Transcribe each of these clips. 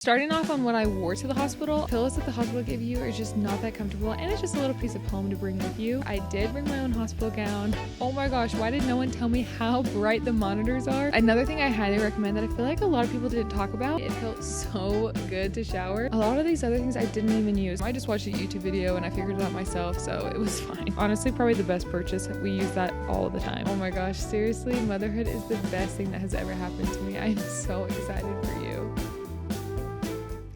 Starting off on what I wore to the hospital, pillows that the hospital gave you are just not that comfortable, and it's just a little piece of home to bring with you. I did bring my own hospital gown. Oh my gosh, why did no one tell me how bright the monitors are? Another thing I highly recommend that I feel like a lot of people didn't talk about, it felt so good to shower. A lot of these other things I didn't even use. I just watched a YouTube video and I figured it out myself, so it was fine. Honestly, probably the best purchase. We use that all the time. Oh my gosh, seriously, motherhood is the best thing that has ever happened to me. I am so excited for you.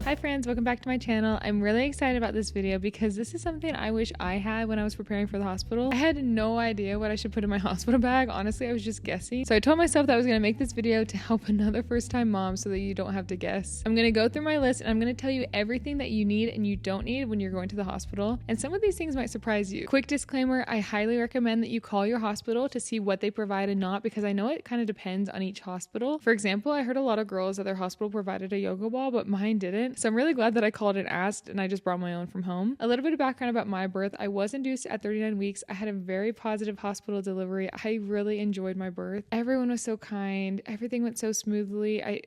Hi friends, welcome back to my channel. I'm really excited about this video because this is something I wish I had when I was preparing for the hospital. I had no idea what I should put in my hospital bag. Honestly, I was just guessing. So I told myself that I was going to make this video to help another first-time mom so that you don't have to guess. I'm going to go through my list and I'm going to tell you everything that you need and you don't need when you're going to the hospital. And some of these things might surprise you. Quick disclaimer, I highly recommend that you call your hospital to see what they provide and not, because I know it kind of depends on each hospital. For example, I heard a lot of girls that their hospital provided a yoga ball, but mine didn't. So I'm really glad that I called and asked, and I just brought my own from home. A little bit of background about my birth. I was induced at 39 weeks. I had a very positive hospital delivery. I really enjoyed my birth. Everyone was so kind. Everything went so smoothly. I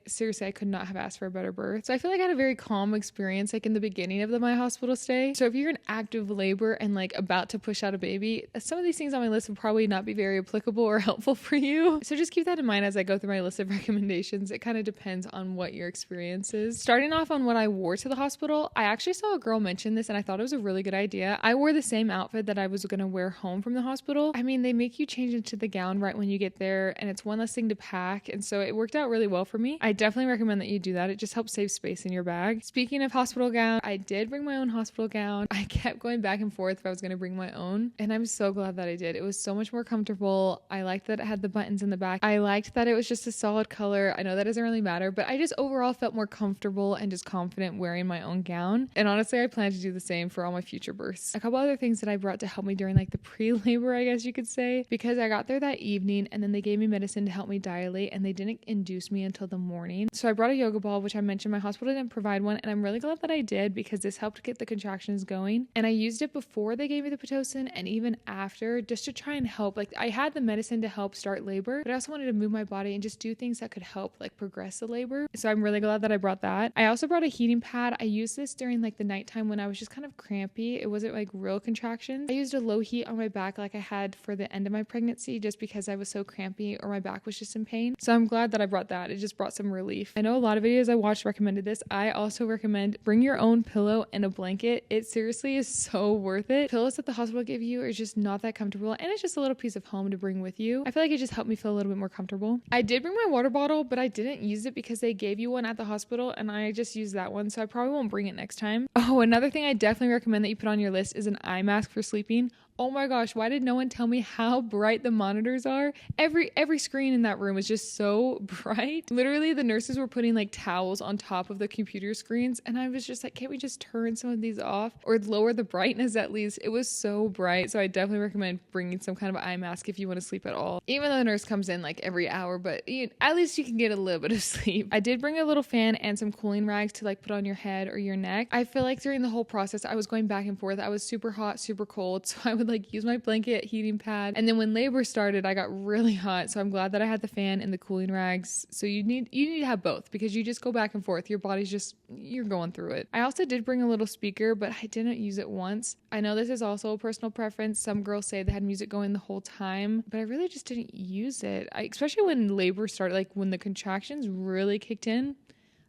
could not have asked for a better birth. So I feel like I had a very calm experience like in the beginning of my hospital stay. So if you're in active labor and like about to push out a baby, some of these things on my list would probably not be very applicable or helpful for you. So just keep that in mind as I go through my list of recommendations. It kind of depends on what your experience is. Starting off on what I wore to the hospital, I actually saw a girl mention this and I thought it was a really good idea. I wore the same outfit that I was going to wear home from the hospital. I mean, they make you change into the gown right when you get there and it's one less thing to pack, and so it worked out really well for me. I definitely recommend that you do that. It just helps save space in your bag. Speaking of hospital gown, I did bring my own hospital gown. I kept going back and forth if I was going to bring my own, and I'm so glad that I did. It was so much more comfortable. I liked that it had the buttons in the back. I liked that it was just a solid color. I know that doesn't really matter, but I just overall felt more comfortable and just confident wearing my own gown. And honestly, I plan to do the same for all my future births. A couple other things that I brought to help me during like the pre-labor, I guess you could say, because I got there that evening and then they gave me medicine to help me dilate and they didn't induce me until the morning. So I brought a yoga ball, which I mentioned my hospital didn't provide one, and I'm really glad that I did because this helped get the contractions going. And I used it before they gave me the Pitocin and even after, just to try and help. Like, I had the medicine to help start labor, but I also wanted to move my body and just do things that could help like progress the labor. So I'm really glad that I brought that. I also brought a heating pad. I used this during like the nighttime when I was just kind of crampy. It wasn't like real contractions. I used a low heat on my back like I had for the end of my pregnancy just because I was so crampy or my back was just in pain. So I'm glad that I brought that. It just brought some relief. I know a lot of videos I watched recommended this. I also recommend bring your own pillow and a blanket. It seriously is so worth it. Pillows that the hospital give you are just not that comfortable, and it's just a little piece of home to bring with you. I feel like it just helped me feel a little bit more comfortable. I did bring my water bottle, but I didn't use it because they gave you one at the hospital and I just used that one, so I probably won't bring it next time. Oh, another thing I definitely recommend that you put on your list is an eye mask for sleeping. Oh my gosh, why did no one tell me how bright the monitors are? Every screen in that room was just so bright. Literally, the nurses were putting like towels on top of the computer screens, and I was just like, can't we just turn some of these off or lower the brightness at least? It was so bright. So I definitely recommend bringing some kind of eye mask if you want to sleep at all. Even though the nurse comes in like every hour, but at least you can get a little bit of sleep. I did bring a little fan and some cooling rags to like put on your head or your neck. I feel like during the whole process, I was going back and forth. I was super hot, super cold. So I would like use my blanket, heating pad, and then when labor started I got really hot, so I'm glad that I had the fan and the cooling rags. So you need to have both because you just go back and forth, your body's just, you're going through it. I also did bring a little speaker, but I didn't use it once. I know this is also a personal preference. Some girls say they had music going the whole time, but I really just didn't use it. Especially when labor started, like when the contractions really kicked in,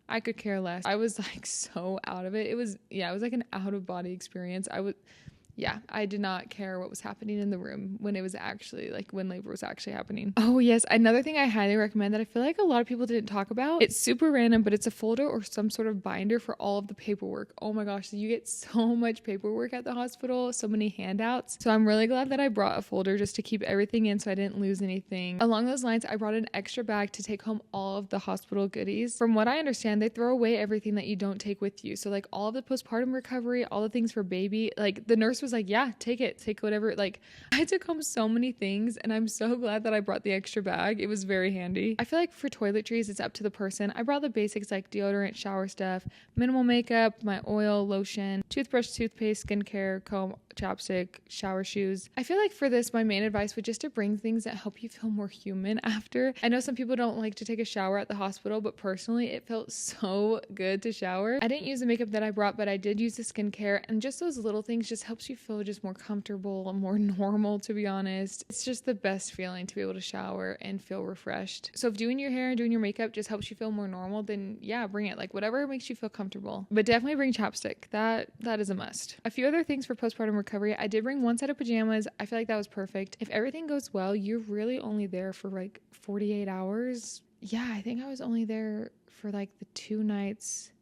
I could care less. I was like so out of it. It was like an out of body experience. I did not care what was happening in the room when it was actually like when labor was actually happening. Oh yes, another thing I highly recommend that I feel like a lot of people didn't talk about. It's super random, but it's a folder or some sort of binder for all of the paperwork. Oh my gosh, so you get so much paperwork at the hospital, so many handouts. So I'm really glad that I brought a folder just to keep everything in so I didn't lose anything. Along those lines, I brought an extra bag to take home all of the hospital goodies. From what I understand, they throw away everything that you don't take with you. So like all of the postpartum recovery, all the things for baby, like the nurse was like, yeah, take whatever. Like I took home so many things and I'm so glad that I brought the extra bag. It was very handy. I feel like for toiletries, it's up to the person. I brought the basics like deodorant, shower stuff, minimal makeup, my oil, lotion, toothbrush, toothpaste, skincare, comb, chapstick, shower shoes. I feel like for this, my main advice would just to bring things that help you feel more human after. I know some people don't like to take a shower at the hospital, but personally, it felt so good to shower. I didn't use the makeup that I brought, but I did use the skincare, and just those little things just helps you feel just more comfortable and more normal, to be honest. It's just the best feeling to be able to shower and feel refreshed. So if doing your hair and doing your makeup just helps you feel more normal, then yeah, bring it. Like whatever makes you feel comfortable. But definitely bring chapstick. That is a must. A few other things for postpartum recovery. I did bring one set of pajamas. I feel like that was perfect. If everything goes well, you're really only there for like 48 hours. Yeah, I think I was only there for like the 2 nights.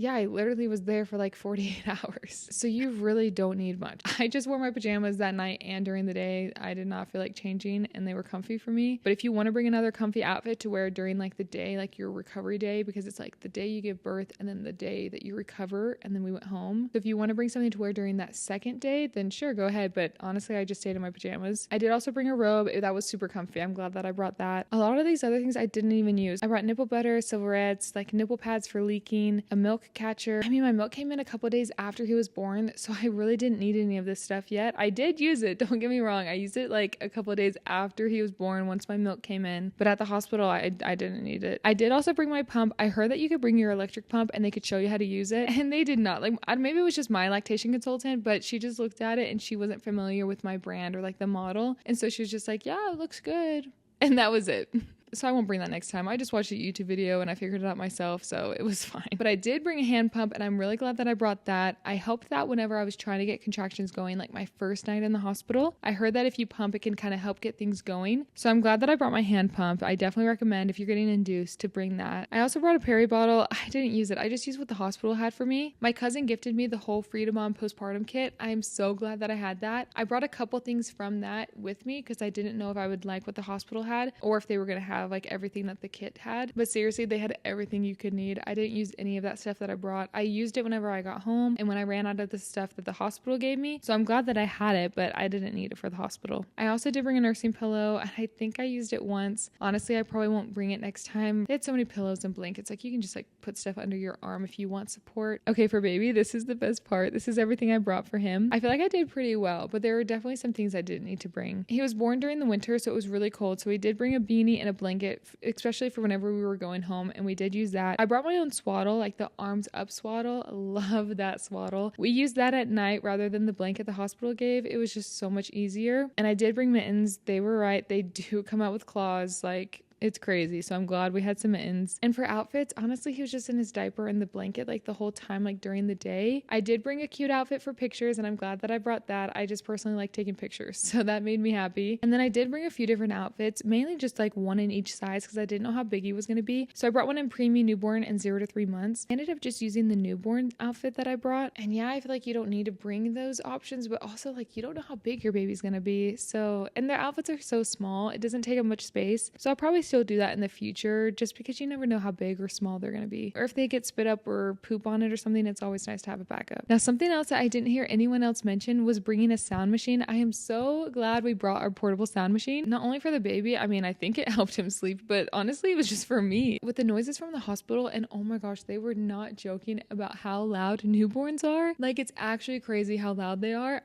Yeah, I literally was there for like 48 hours. So you really don't need much. I just wore my pajamas that night and during the day. I did not feel like changing and they were comfy for me. But if you want to bring another comfy outfit to wear during like the day, like your recovery day, because it's like the day you give birth and then the day that you recover and then we went home. So if you want to bring something to wear during that second day, then sure, go ahead. But honestly, I just stayed in my pajamas. I did also bring a robe. That was super comfy. I'm glad that I brought that. A lot of these other things I didn't even use. I brought nipple butter, silverettes, like nipple pads for leaking, a milk catcher. I mean, my milk came in a couple days after he was born, so I really didn't need any of this stuff yet. I did use it, don't get me wrong. I used it like a couple days after he was born once my milk came in, but at the hospital, I didn't need it. I did also bring my pump. I heard that you could bring your electric pump and they could show you how to use it, and they did not. Like, maybe it was just my lactation consultant, but she just looked at it and she wasn't familiar with my brand or like the model, and so she was just like, yeah, it looks good. And that was it. So I won't bring that next time. I just watched a YouTube video and I figured it out myself, so it was fine. But I did bring a hand pump and I'm really glad that I brought that. I helped that whenever I was trying to get contractions going, like my first night in the hospital. I heard that if you pump, it can kind of help get things going. So I'm glad that I brought my hand pump. I definitely recommend if you're getting induced to bring that. I also brought a peri bottle. I didn't use it. I just used what the hospital had for me. My cousin gifted me the whole Freedom On postpartum kit. I am so glad that I had that. I brought a couple things from that with me because I didn't know if I would like what the hospital had or if they were going to have like everything that the kit had. But seriously, they had everything you could need. I didn't use any of that stuff that I brought. I used it whenever I got home and when I ran out of the stuff that the hospital gave me. So I'm glad that I had it, but I didn't need it for the hospital. I also did bring a nursing pillow and I think I used it once. Honestly, I probably won't bring it next time. They had so many pillows and blankets. Like you can just like put stuff under your arm if you want support. Okay, for baby, this is the best part. This is everything I brought for him. I feel like I did pretty well, but there were definitely some things I didn't need to bring. He was born during the winter, so it was really cold. So we did bring a beanie and a blanket, especially for whenever we were going home, and we did use that. I brought my own swaddle, like the arms up swaddle. I love that swaddle. We used that at night rather than the blanket the hospital gave. It was just so much easier. And I did bring mittens. They were right. They do come out with claws. Like, it's crazy. So I'm glad we had some mittens. And for outfits, honestly, he was just in his diaper and the blanket like the whole time, like during the day. I did bring a cute outfit for pictures and I'm glad that I brought that. I just personally like taking pictures. So that made me happy. And then I did bring a few different outfits, mainly just like one in each size because I didn't know how big he was going to be. So I brought one in preemie, newborn, and 0 to 3 months. I ended up just using the newborn outfit that I brought. And yeah, I feel like you don't need to bring those options, but also like you don't know how big your baby's going to be. So, and their outfits are so small. It doesn't take up much space. So I'll probably still do that in the future just because you never know how big or small they're going to be. Or if they get spit up or poop on it or something, it's always nice to have a backup. Now, something else that I didn't hear anyone else mention was bringing a sound machine. I am so glad we brought our portable sound machine. Not only for the baby, I mean, I think it helped him sleep, but honestly, it was just for me. With the noises from the hospital, and oh my gosh, they were not joking about how loud newborns are. Like, it's actually crazy how loud they are.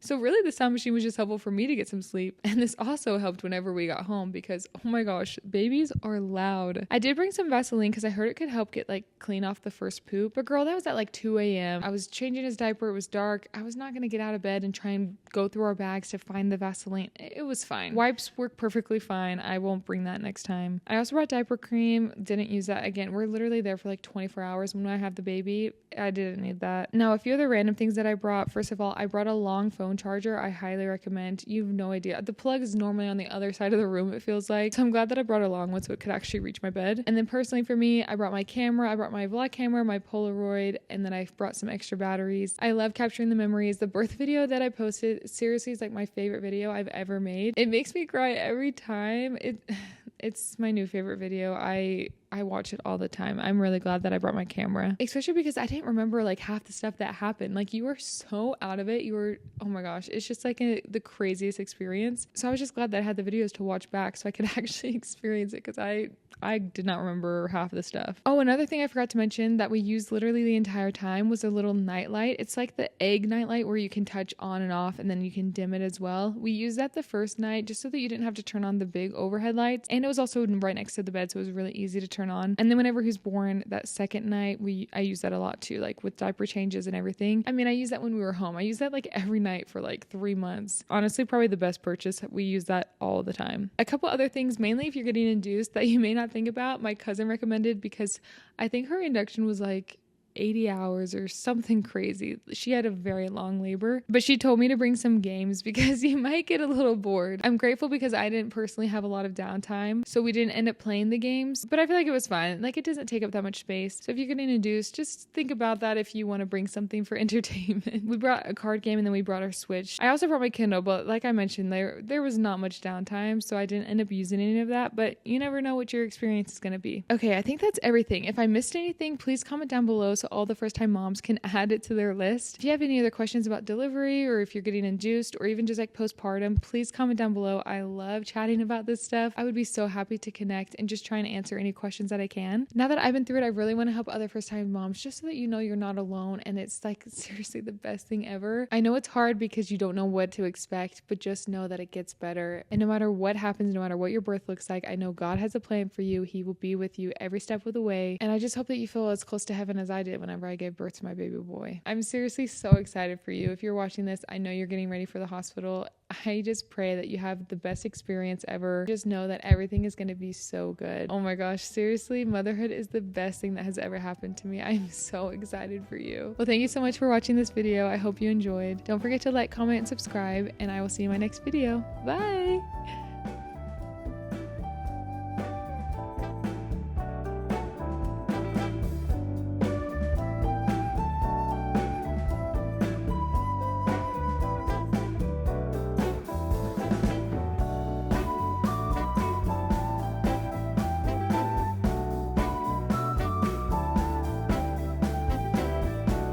So really the sound machine was just helpful for me to get some sleep. And this also helped whenever we got home because, oh my gosh, babies are loud. I did bring some Vaseline because I heard it could help get like clean off the first poop. But girl, that was at like 2 a.m. I was changing his diaper. It was dark. I was not going to get out of bed and try and go through our bags to find the Vaseline. It was fine. Wipes work perfectly fine. I won't bring that next time. I also brought diaper cream. Didn't use that again. We're literally there for like 24 hours when I have the baby. I didn't need that. Now, a few other random things that I brought. First of all, I brought a long phone charger. I highly recommend. You have no idea. The plug is normally on the other side of the room, it feels like. So I'm glad that I brought a long one so it could actually reach my bed. And then personally for me, I brought my camera. I brought my vlog camera, my Polaroid, and then I brought some extra batteries. I love capturing the memories. The birth video that I posted, seriously, is like my favorite video I've ever made. It makes me cry every time. It's my new favorite video. I watch it all the time. I'm really glad that I brought my camera, especially because I didn't remember like half the stuff that happened. Like you were so out of it. You were, oh my gosh, it's just like the craziest experience. So I was just glad that I had the videos to watch back so I could actually experience it, because I did not remember half of the stuff. Oh, another thing I forgot to mention that we used literally the entire time was a little night light. It's like the egg night light where you can touch on and off and then you can dim it as well. We used that the first night just so that you didn't have to turn on the big overhead lights, and it was also right next to the bed, so it was really easy to turn on. And then whenever he was born that second night, I used that a lot too, like with diaper changes and everything. I mean, I used that when we were home. I used that like every night for like 3 months. Honestly, probably the best purchase. We use that all the time. A couple other things, mainly if you're getting induced, that you may not think about, my cousin recommended, because I think her induction was like 80 hours or something crazy. She had a very long labor, but she told me to bring some games because you might get a little bored. I'm grateful because I didn't personally have a lot of downtime, so we didn't end up playing the games, but I feel like it was fine. Like, it doesn't take up that much space. So if you're getting induced, just think about that if you want to bring something for entertainment. We brought a card game and then we brought our Switch. I also brought my Kindle, but like I mentioned, there was not much downtime, so I didn't end up using any of that, but you never know what your experience is going to be. Okay, I think that's everything. If I missed anything, please comment down below so all the first-time moms can add it to their list. If you have any other questions about delivery, or if you're getting induced, or even just like postpartum, please comment down below. I love chatting about this stuff. I would be so happy to connect and just try and answer any questions that I can. Now that I've been through it, I really want to help other first-time moms, just so that you know you're not alone, and it's like seriously the best thing ever. I know it's hard because you don't know what to expect, but just know that it gets better. And no matter what happens, no matter what your birth looks like, I know God has a plan for you. He will be with you every step of the way. And I just hope that you feel as close to heaven as I did whenever I gave birth to my baby boy. I'm seriously so excited for you. If you're watching this, I know you're getting ready for the hospital. I just pray that you have the best experience ever. Just know that everything is going to be so good. Oh my gosh, seriously, motherhood is the best thing that has ever happened to me. I'm so excited for you. Well, thank you so much for watching this video. I hope you enjoyed. Don't forget to like, comment, and subscribe, and I will see you in my next video. Bye!